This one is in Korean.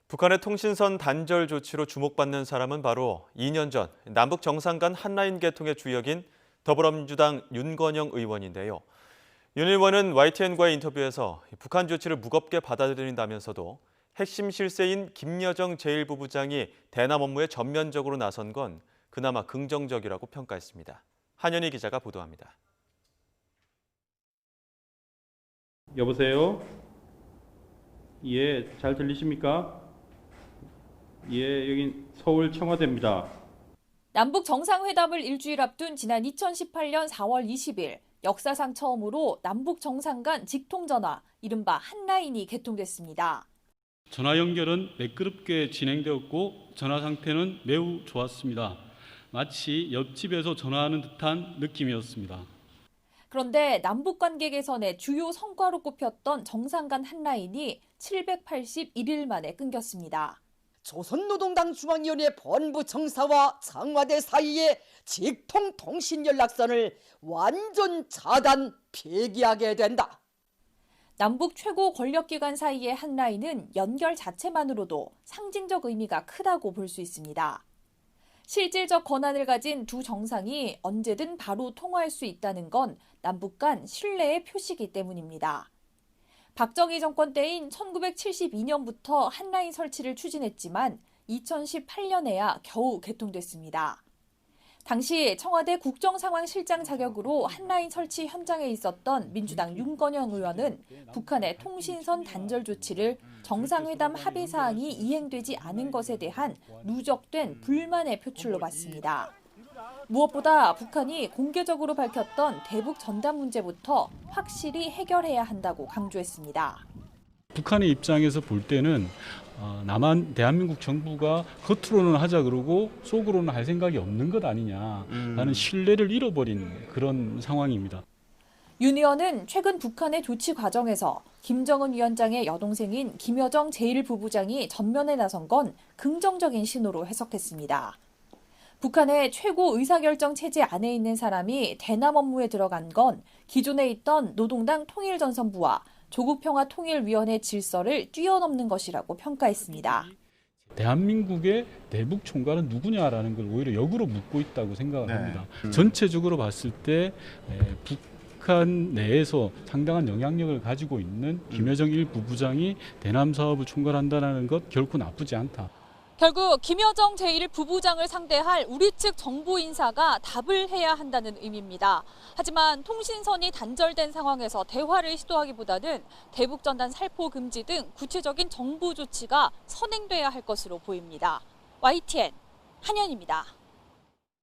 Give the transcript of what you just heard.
북한의 통신선 단절 조치로 주목받는 사람은 바로 2년 전 남북 정상 간 한라인 개통의 주역인 더불어민주당 윤건영 의원인데요. 윤 의원은 YTN과의 인터뷰에서 북한 조치를 무겁게 받아들인다면서도 핵심 실세인 김여정 제1부부장이 대남 업무에 전면적으로 나선 건 그나마 긍정적이라고 평가했습니다. 한현희 기자가 보도합니다. 여보세요? 예, 잘 들리십니까? 예, 여기 서울 청와대입니다. 남북 정상회담을 일주일 앞둔 지난 2018년 4월 20일 역사상 처음으로 남북 정상 간 직통전화, 이른바 한라인이 개통됐습니다. 전화 연결은 매끄럽게 진행되었고 전화 상태는 매우 좋았습니다. 마치 옆집에서 전화하는 듯한 느낌이었습니다. 그런데 남북 관계 개선의 주요 성과로 꼽혔던 정상 간 한라인이 781일 만에 끊겼습니다. 조선노동당 중앙위원회 본부 청사와 청와대 사이의 직통 통신 연락선을 완전 차단, 폐기하게 된다. 남북 최고 권력기관 사이의 한라인은 연결 자체만으로도 상징적 의미가 크다고 볼 수 있습니다. 실질적 권한을 가진 두 정상이 언제든 바로 통화할 수 있다는 건 남북 간 신뢰의 표시이기 때문입니다. 박정희 정권 때인 1972년부터 한라인 설치를 추진했지만 2018년에야 겨우 개통됐습니다. 당시 청와대 국정상황실장 자격으로 한라인 설치 현장에 있었던 민주당 윤건영 의원은 북한의 통신선 단절 조치를 정상회담 합의 사항이 이행되지 않은 것에 대한 누적된 불만의 표출로 봤습니다. 무엇보다 북한이 공개적으로 밝혔던 대북 전단 문제부터 확실히 해결해야 한다고 강조했습니다. 북한의 입장에서 볼 때는 대한민국 정부가 겉으로는 하자 그러고 속으로는 할 생각이 없는 것 아니냐라는 신뢰를 잃어버린 그런 상황입니다. 윤 의원은 최근 북한의 조치 과정에서 김정은 위원장의 여동생인 김여정 제1부부장이 전면에 나선 건 긍정적인 신호로 해석했습니다. 북한의 최고 의사결정 체제 안에 있는 사람이 대남 업무에 들어간 건 기존에 있던 노동당 통일전선부와 조국평화통일위원회 질서를 뛰어넘는 것이라고 평가했습니다. 대한민국의 대북 총괄은 누구냐라는 걸 오히려 역으로 묻고 있다고 생각을 합니다. 전체적으로 봤을 때 북한 내에서 상당한 영향력을 가지고 있는 김여정 1부부장이 대남 사업을 총괄한다는 것 결코 나쁘지 않다. 결국 김여정 제1부부장을 상대할 우리 측 정보 인사가 답을 해야 한다는 의미입니다. 하지만 통신선이 단절된 상황에서 대화를 시도하기보다는 대북전단 살포 금지 등 구체적인 정부 조치가 선행돼야 할 것으로 보입니다. YTN 한현입니다.